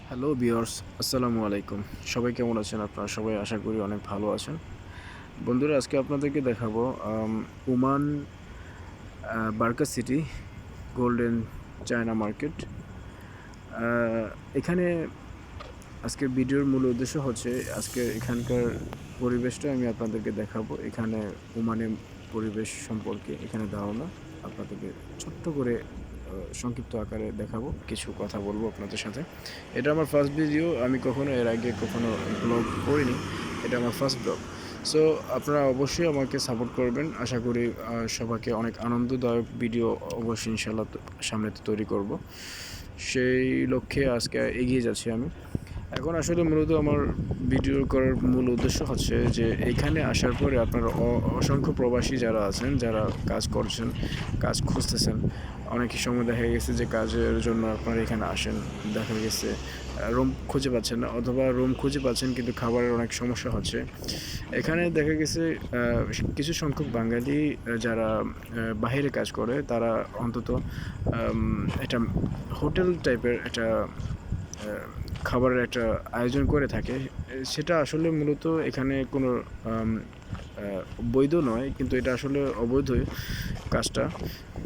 Hello viewers, আসসালামু আলাইকুম। সবাই কেমন আছেন? আপনারা সবাই আশা করি অনেক ভালো আছেন। বন্ধুরা, আজকে আপনাদেরকে দেখাবো Oman Barka city golden China market. আ এখানে আজকের ভিডিওর মূল উদ্দেশ্য হচ্ছে আজকে এখানকার পরিবেশটা আমি আপনাদেরকে দেখাবো। এখানে ওমানের পরিবেশ সম্পর্কে এখানে ধারণা আপনাদেরকে ছোট্ট করে সংক্ষিপ্ত আকারে দেখাবো। কিছু কথা বলবো আপনাদের সাথে। এটা আমার ফার্স্ট ভিডিও। আমি কখনো এর আগে কখনো ব্লগ করিনি। এটা আমার ফার্স্ট ব্লগ। সো আপনারা অবশ্যই আমাকে সাপোর্ট করবেন। আশা করি সবাইকে অনেক আনন্দদায়ক ভিডিও অবশ্যই ইনশাআল্লাহ সামনেতে তৈরি করব। সেই লক্ষ্যে আজকে এগিয়ে যাচ্ছি আমি। এখন আসলে মূলত আমার ভিডিও করার মূল উদ্দেশ্য হচ্ছে যে এইখানে আসার পরে আপনারা অসংখ্য প্রবাসী যারা আছেন, যারা কাজ করছেন, কাজ খুঁজতেছেন, অনেকই সময় দেখা গেছে যে কাজের জন্য আপনারা এখানে আসেন, দেখা গেছে রুম খুঁজে পাচ্ছেন না, অথবা রুম খুঁজে পাচ্ছেন কিন্তু খাবারের অনেক সমস্যা হচ্ছে। এখানে দেখা গেছে কিছু সংখ্যক বাঙালি যারা বাহিরে কাজ করে, তারা অন্তত একটা হোটেল টাইপের একটা খাবারের একটা আয়োজন করে থাকে। সেটা আসলে মূলত এখানে কোনো বৈধ নয়, কিন্তু এটা আসলে অবৈধই কাজটা।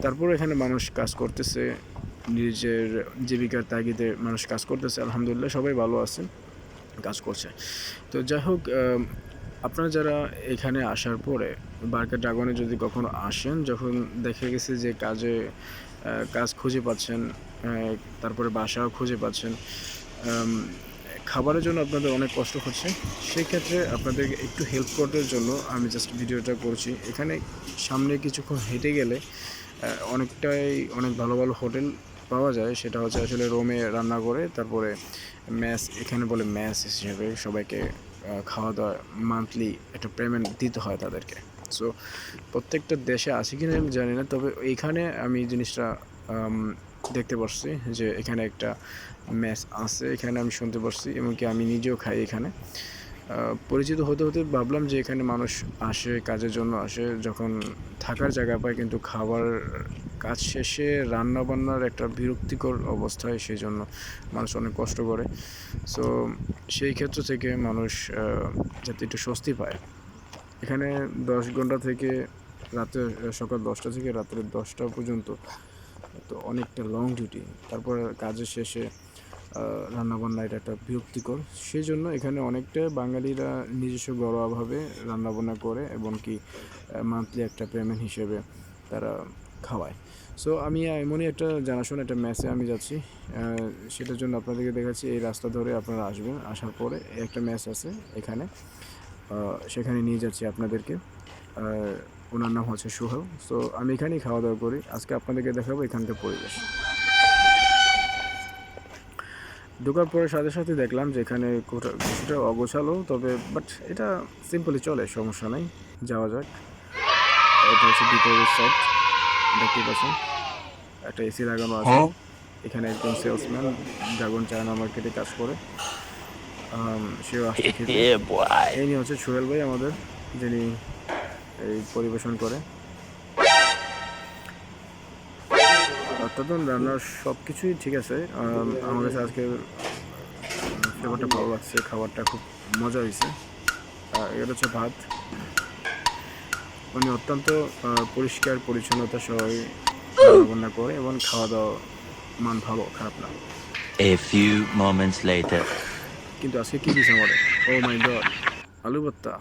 তারপরে এখানে মানুষ কাজ করতেছে, নিজের জীবিকার তাগিদে মানুষ কাজ করতেছে। আলহামদুলিল্লাহ সবাই ভালো আছে, কাজ করছে। তো যাই হোক, আপনারা যারা এখানে আসার পরে বারকা ড্রাগনে যদি কখনো আসেন, যখন দেখা গেছে যে কাজ খুঁজে পাচ্ছেন, তারপরে বাসাও খুঁজে পাচ্ছেন, খাবারের জন্য আপনাদের অনেক কষ্ট হচ্ছে, সেই ক্ষেত্রে আপনাদেরকে একটু হেল্প করার জন্য আমি জাস্ট ভিডিওটা করছি। এখানে সামনে কিছুক্ষণ হেঁটে গেলে অনেক ভালো ভালো হোটেল পাওয়া যায়। সেটা হচ্ছে আসলে রুমে রান্না করে, তারপরে মেস, এখানে বলে মেস হিসেবে সবাইকে খাওয়া দাওয়া মান্থলি একটা পেমেন্ট দিতে হয় তাদেরকে। সো প্রত্যেকটা দেশে আছে কিনা আমি জানি না, তবে এইখানে আমি জিনিসটা দেখতে পারছি যে এখানে একটা মেস আছে। এখানে আমি শুনতে পারছি, এমনকি আমি নিজেও খাই এখানে। পরিচিত হতে হতে ভাবলাম যে এখানে মানুষ আসে, কাজের জন্য আসে, যখন থাকার জায়গা পায় কিন্তু খাবার কাজ শেষে রান্নাবান্নার একটা বিরক্তিকর অবস্থায়, সেই জন্য মানুষ অনেক কষ্ট করে। সো সেই ক্ষেত্র থেকে মানুষ যাতে একটু স্বস্তি পায়, এখানে 10 ঘন্টা থেকে রাতে, সকাল 10টা থেকে রাত্রে 10টা পর্যন্ত, তো অনেকটা লং ডিউটি। তারপর কাজের শেষে রান্নাবান্না, এটা একটা বিরক্তিকর। সেই জন্য এখানে অনেকটা বাঙালিরা নিজস্ব ঘরোয়াভাবে রান্নাবান্না করে, এবং কি মান্থলি একটা পেমেন্ট হিসেবে তারা খাওয়ায়। সো আমি এমনই একটা জানাশোনা একটা মেসে আমি যাচ্ছি। সেটার জন্য আপনাদেরকে দেখাচ্ছি। এই রাস্তা ধরে আপনারা আসবেন, আসার পরে একটা মেস আছে এখানে, সেখানে নিয়ে যাচ্ছি আপনাদেরকে। ওনার নাম হচ্ছে সোহেল। সো আমি এখানেই খাওয়া দাওয়া করি। আজকে আপনাদেরকে দেখাবো এখানকার পরিবেশ। ঢোকার পরে সাথে সাথে দেখলাম যে এখানে কিছুটা অগোছালো, তবে বাট এটা সিম্পলি চলে, সমস্যা নাই। যাওয়া যাক। এটা হচ্ছে ভিতরের সাইড, দেখতেই পাচ্ছেন একটা এসি লাগানো আছে। এখানে একজন সেলসম্যান ড্রাগন চায়না মার্কেটে কাজ করে, সেও আসছে খেতে। Yeah, boy. এই নিয়ে হচ্ছে সোহেল ভাই আমাদের, যিনি এই পরিবেশন করে। অর্থাৎ রান্নার সব কিছুই ঠিক আছে। আমার কাছে আজকে ফ্লেভারটা ভালো লাগছে, খাবারটা খুব মজা হয়েছে। এটা হচ্ছে ভাত। উনি অত্যন্ত পরিষ্কার পরিচ্ছন্নতা সবাই রান্নাবান্না করে, এবং খাওয়া দাওয়া মান ভালো, খারাপ না। A few moments later. কিন্তু আজকে কী দিয়েছে আমাদের, ও মাই গড, আলু ভর্তা।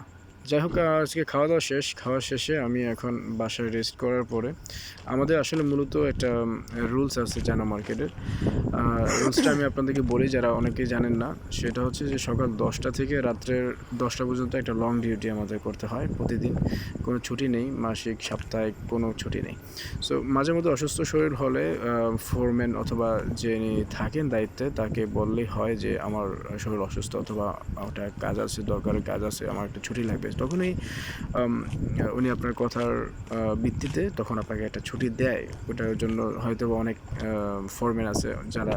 যাই হোক, আজকে খাওয়া দাওয়া শেষ। খাওয়া শেষে আমি এখন বাসায় রেস্ট করার পরে, আমাদের আসলে মূলত একটা রুলস আছে চায়না মার্কেটের। রুলসটা আমি আপনাদেরকে বলি, যারা অনেকেই জানেন না। সেটা হচ্ছে যে সকাল 10টা থেকে রাত্রের 10টা পর্যন্ত একটা লং ডিউটি আমাদের করতে হয় প্রতিদিন। কোনো ছুটি নেই, মাসিক, সাপ্তাহিক কোনো ছুটি নেই। সো মাঝে মধ্যে অসুস্থ শরীর হলে ফোরম্যান অথবা যিনি থাকেন দায়িত্বে, তাকে বললেই হয় যে আমার শরীর অসুস্থ, অথবা একটা কাজ আছে, দরকারি কাজ আছে, আমার একটা ছুটি লাগবে। তখনই উনি আপনার কথার ভিত্তিতে তখন আপনাকে একটা ছুটি দেয়। ওটার জন্য হয়তো অনেক ফোরম্যান আছে যারা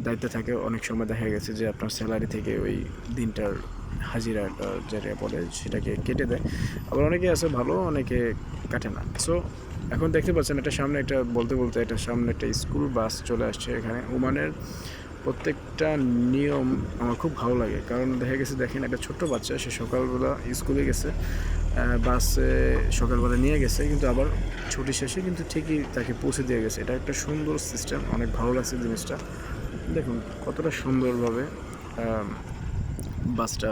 দায়িত্বে থাকে। অনেক সময় দেখা গেছে যে আপনার স্যালারি থেকে ওই দিনটার হাজিরা যেটা বলে সেটাকে কেটে দেয়। আবার অনেকে আছে ভালো, অনেকে কাটে না। সো এখন দেখতে পাচ্ছেন এটা সামনে একটা বলতে বলতে এটা সামনে একটা স্কুল বাস চলে আসছে। এখানে ওমানের প্রত্যেকটা নিয়ম আমার খুব ভালো লাগে, কারণ দেখা গেছে দেখেন একটা ছোট্ট বাচ্চা সে সকালবেলা স্কুলে গেছে, বাসে সকালবেলা নিয়ে গেছে, কিন্তু আবার ছুটি শেষে কিন্তু ঠিকই তাকে পৌঁছে দিয়ে গেছে। এটা একটা সুন্দর সিস্টেম, অনেক ভালো লাগছে জিনিসটা। দেখুন কতটা সুন্দরভাবে বাসটা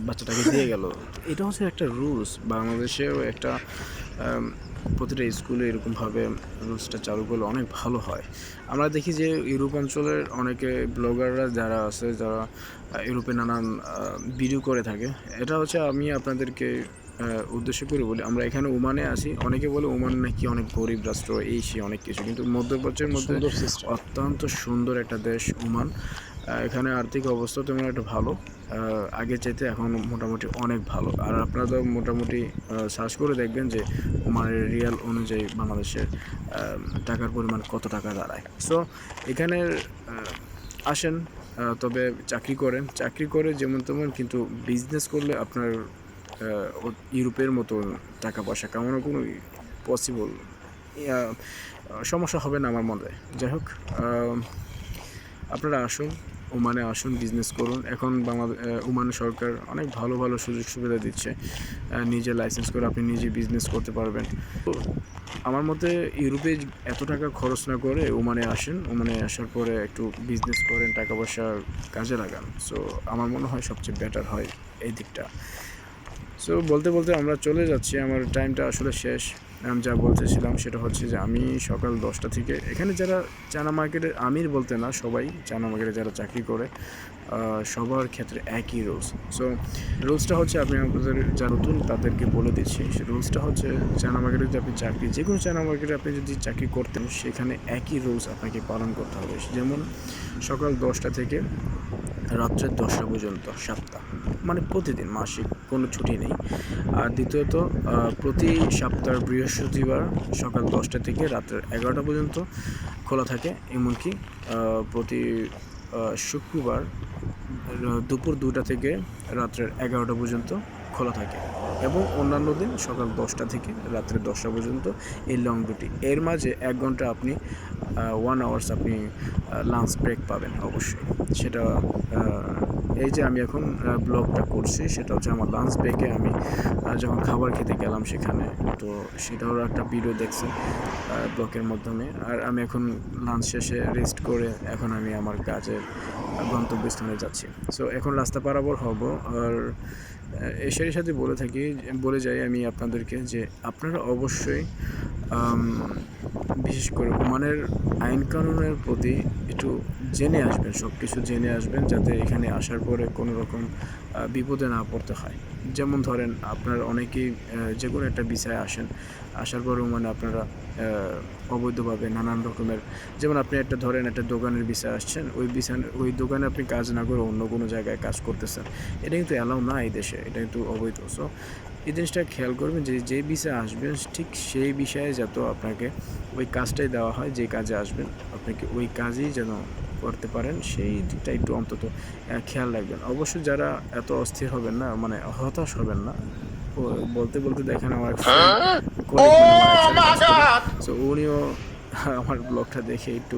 বাচ্চাটাকে দিয়ে গেল। এটা হচ্ছে একটা রুলস, বাংলাদেশেও একটা প্রতিটা স্কুলে এরকমভাবে রুলসটা চালু করলে অনেক ভালো হয়। আমরা দেখি যে ইউরোপ অঞ্চলের অনেকে ব্লগাররা যারা আছে, যারা ইউরোপে নানান ভিডিও করে থাকে, এটা হচ্ছে আমি আপনাদেরকে উদ্দেশ্য করে বলি, আমরা এখানে ওমানে আছি, অনেকে বলে ওমান নাকি অনেক গরিব রাষ্ট্র, এই সে অনেক কিছু, কিন্তু মধ্যপ্রাচ্যের মধ্যে অত্যন্ত সুন্দর একটা দেশ ওমান। এখানে আর্থিক অবস্থা তেমন একটা ভালো, আগের চাইতে এখন মোটামুটি অনেক ভালো। আর আপনারা তো মোটামুটি সার্চ করে দেখবেন যে ওমানের রিয়াল অনুযায়ী বাংলাদেশের টাকার পরিমাণ কত টাকা দাঁড়ায়। সো এখানে আসেন, তবে চাকরি করে যেমন তেমন, কিন্তু বিজনেস করলে আপনার ইউরোপের মতো টাকা পয়সা কামানো কোনো পসিবল সমস্যা হবে না আমার মনে হয়। যাই হোক, আপনারা আসুন, ওমানে আসুন, বিজনেস করুন। এখন ওমান সরকার অনেক ভালো ভালো সুযোগ সুবিধা দিচ্ছে, নিজে লাইসেন্স করে আপনি নিজে বিজনেস করতে পারবেন। তো আমার মতে ইউরোপে এত টাকা খরচ না করে ওমানে আসেন, ওমানে আসার পরে একটু বিজনেস করেন, টাকা পয়সা কাজে লাগান। সো আমার মনে হয় সবচেয়ে বেটার হয় এই দিকটা। সো বলতে বলতে আমরা চলে যাচ্ছি, আমার টাইমটা আসলে শেষ। আমি যা বলতেছিলাম সেটা হচ্ছে যে আমি সকাল 10টা থেকে এখানে যারা চানা মার্কেটের আমির বলতে না, সবাই চানা মার্কেটে যারা চাকরি করে সবার ক্ষেত্রে একই রুলস। সো রুলসটা হচ্ছে, আপনি আপনাদের যারা নতুন তাদেরকে বলে দিচ্ছি, সে রুলসটা হচ্ছে চানা মার্কেটে যদি আপনি যে কোনো চানা মার্কেটে আপনি যদি চাকরি করতেন, সেখানে একই রুলস আপনাকে পালন করতে হবে। যেমন সকাল 10টা থেকে রাত্রে 10টা পর্যন্ত সপ্তাহ, মানে প্রতিদিন, মাসিক কোনো ছুটি নেই। আর দ্বিতীয়ত প্রতি সপ্তাহের বৃহস্পতিবার সকাল 10টা থেকে রাত্রের 11টা পর্যন্ত খোলা থাকে, এমনকি প্রতি শুক্রবার দুপুর 2টা থেকে রাত্রের 11টা পর্যন্ত খোলা থাকে, এবং অন্যান্য দিন সকাল 10টা থেকে রাত্রে 10টা পর্যন্ত এই লং ডিউটি। এর মাঝে 1 ঘন্টা আপনি 1 আওয়ার্স আপনি লাঞ্চ ব্রেক পাবেন অবশ্যই। সেটা এই যে আমি এখন ব্লগটা করছি, সেটা হচ্ছে আমার লাঞ্চ ব্রেকে আমি যখন খাবার খেতে গেলাম সেখানে, তো সেটাও একটা ভিডিও দেখছেন ব্লগের মাধ্যমে। আর আমি এখন লাঞ্চ শেষে রেস্ট করে এখন আমি আমার কাজের গন্তব্যস্থানে যাচ্ছি। সো এখন রাস্তা পারাবর হব। আর এর সাথে বলে যাই আমি আপনাদেরকে যে আপনারা অবশ্যই বিশেষ করে ওমানের আইন কানুনের প্রতি একটু জেনে আসবেন, সব কিছু জেনে আসবেন, যাতে এখানে আসার পরে কোনো রকম বিপদে না পড়তে হয়। যেমন ধরেন আপনার অনেকেই যে কোনো একটা ভিসায় আসার পরেও মানে আপনারা অবৈধভাবে নানান রকমের, যেমন আপনি একটা দোকানের ভিসায় আসছেন, ওই দোকানে আপনি কাজ না করে অন্য কোনো জায়গায় কাজ করতেছেন, এটা কিন্তু অ্যালাউ না এই দেশে, এটা কিন্তু অবৈধ। সো এই জিনিসটা খেয়াল করবেন যে ভিসায় আসবেন, ঠিক সেই বিষয়ে যত আপনাকে ওই কাজটাই দেওয়া হয়, যে কাজে আসবেন আপনাকে ওই কাজই যেন করতে পারেন, সেই দিকটা একটু অন্তত খেয়াল রাখবেন। অবশ্য যারা এত অস্থির হবেন না, মানে হতাশ হবেন না। বলতে বলতে দেখেন আমার সো উনিও আমার ব্লগটা দেখে একটু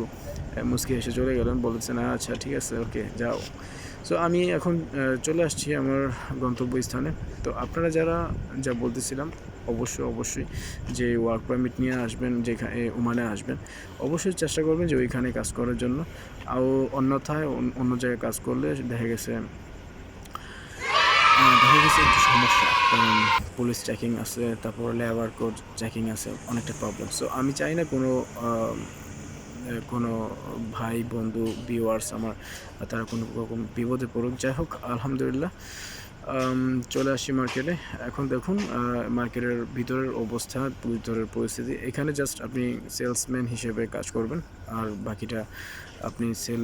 মুচকি হেসে চলে গেলেন, বলেছেন আচ্ছা ঠিক আছে, ওকে যাও। সো আমি এখন চলে আসছি আমার গন্তব্যস্থানে। তো আপনারা যা বলতেছিলাম, অবশ্যই যে ওয়ার্ক পারমিট নিয়ে আসবেন, যেখানে ওমানে আসবেন, অবশ্যই চেষ্টা করবেন যে ওইখানে কাজ করার জন্য। আর অন্যথায় অন্য জায়গায় কাজ করলে দেখা গেছে একটু সমস্যা, কারণ পুলিশ চেকিং আছে, তারপর লেবার কোড চেকিং আছে, অনেকটা প্রবলেম। সো আমি চাই না কোনো ভাই বন্ধু ভিউয়ার্স আমার তারা কোনো রকম বিপদে পড়ুক। যাই হোক, আলহামদুলিল্লাহ চলে আসছি মার্কেটে। এখন দেখুন মার্কেটের ভিতরের অবস্থা, ভিতরের পরিস্থিতি। এখানে জাস্ট আপনি সেলসম্যান হিসেবে কাজ করবেন, আর বাকিটা আপনি সেল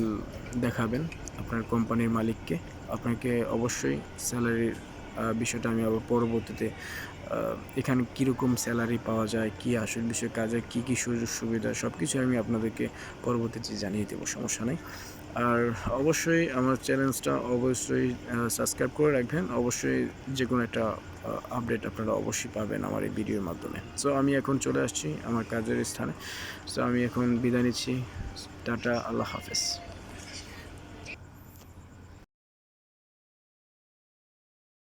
দেখাবেন আপনার কোম্পানির মালিককে। আপনাকে অবশ্যই স্যালারির বিষয়টা আমি আবার পরবর্তীতে এখানে কীরকম স্যালারি পাওয়া যায়, কী আসল বিষয়, কাজে কী কী সুযোগ সুবিধা, সব কিছু আমি আপনাদেরকে পরবর্তীতে জানিয়ে দেবো, সমস্যা নেই। আর অবশ্যই আমার চ্যানেলটা অবশ্যই সাবস্ক্রাইব করে রাখবেন। অবশ্যই যে কোনো একটা আপডেট আপনারা অবশ্যই পাবেন আমার এই ভিডিওর মাধ্যমে। সো আমি এখন চলে আসছি আমার কাজের স্থানে। সো আমি এখন বিদায় নিচ্ছি। টাটা, আল্লাহ হাফেজ।